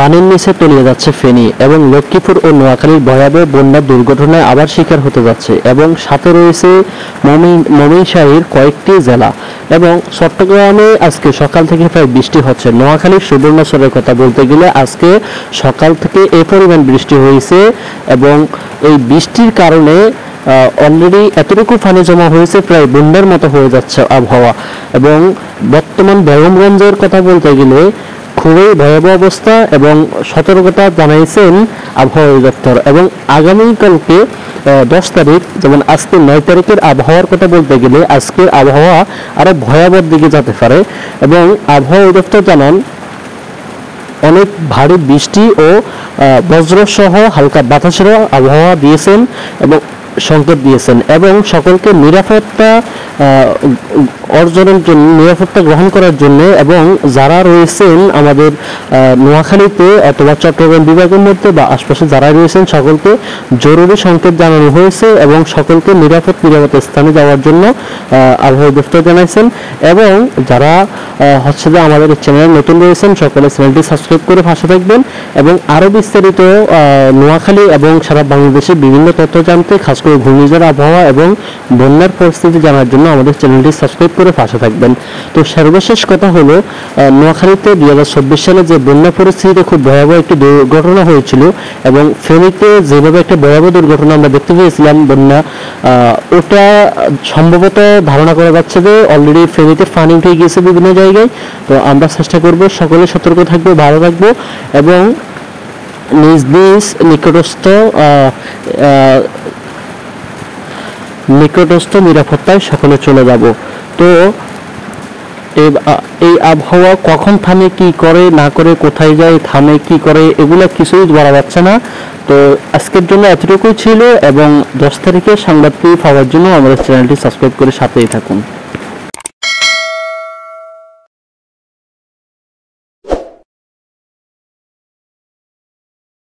পানির নিচে তলিয়ে যাচ্ছে ফেনী এবং লক্ষ্মীপুর ও নোয়াখালীর ভয়াবহ বন্যার দুর্ঘটনায় আবার শিকার হতে যাচ্ছে এবং সাথে রয়েছে ময়মনসিংহের কয়েকটি জেলা এবং চট্টগ্রামে আজকে সকাল থেকে প্রায় বৃষ্টি হচ্ছে। নোয়াখালীর সুবর্ণচরের কথা বলতে গেলে আজকে সকাল থেকে এই পরিমাণ বৃষ্টি হয়েছে এবং এই বৃষ্টির কারণে অলরেডি এতটুকু পানি জমা হয়েছে প্রায় বন্যার মতো হয়ে যাচ্ছে আবহাওয়া। এবং বর্তমান বেগমগঞ্জের কথা বলতে গেলে খুবই ভয়াবহ অবস্থা এবং সতর্কতা জানাইছেন আবহাওয়া অধিদপ্তর। এবং আগামীকালকে 10 তারিখ, যেমন আজকে 9 তারিখের আবহাওয়ার কথা বলতে গেলে আজকের আবহাওয়া আরো ভয়াবহ দিকে যেতে পারে এবং আবহাওয়া অধিদপ্তর জানান অনেক ভারী বৃষ্টি ও বজ্রসহ হালকা বাতাসেরও আবহাওয়া দিয়েছেন এবং সংকেত দিয়েছেন এবং সকলকে নিরাপত্তা অর্জনের জন্য, নিরাপত্তা গ্রহণ করার জন্য এবং যারা রয়েছেন আমাদের নোয়াখালীতে অথবা চট্টগ্রাম বিভাগের মধ্যে বা আশপাশে যারা রয়েছেন সকলকে জরুরি সংকেত জানানো হয়েছে এবং সকলকে নিরাপদ স্থানে যাওয়ার জন্য আবহাওয়া দপ্তর জানাইছেন। এবং যারা হচ্ছে যে আমাদের চ্যানেলে নতুন রয়েছেন সকলে চ্যানেলটি সাবস্ক্রাইব করে পাশে থাকবেন এবং আরও বিস্তারিত নোয়াখালী এবং সারা বাংলাদেশের বিভিন্ন তথ্য জানতে, খাস করে ঘূর্ণিঝড় আবহাওয়া এবং বন্যার পরিস্থিতি জানার জন্য আমাদের চ্যানেলটি সাবস্ক্রাইব করে পাশে থাকবেন। তো সর্বশেষ কথা হলো, নোয়াখালীতে 2024 সালে যে বন্যা পরিস্থিতিতে খুব ভয়াবহ একটি দুর্ঘটনা হয়েছিল এবং ফেনীতে যেভাবে একটা ভয়াবহ দুর্ঘটনা আমরা দেখতে পেয়েছিলাম বন্যা, ওটা সম্ভবত ধারণা করা যাচ্ছে যে অলরেডি ফেনীতে পানি উঠে গিয়েছে বিভিন্ন জায়গায়। তো আমরা চেষ্টা করব সকলে সতর্ক থাকবো, ভালো থাকবো এবং নিজ নিজ নিকটস্থ নিরাপত্তায় সকলে চলে যাব। তো এই আবহাওয়া কখন থামে, কি করে না করে, কোথায় যায়, থামে কি করে, এগুলো কিছুই বলা যাচ্ছে না। তো আজকের জন্য এতটুকুই ছিল এবং 10 তারিখে সংবাদটি পাওয়ার জন্য আমাদের চ্যানেলটি সাবস্ক্রাইব করে সাথেই থাকুন।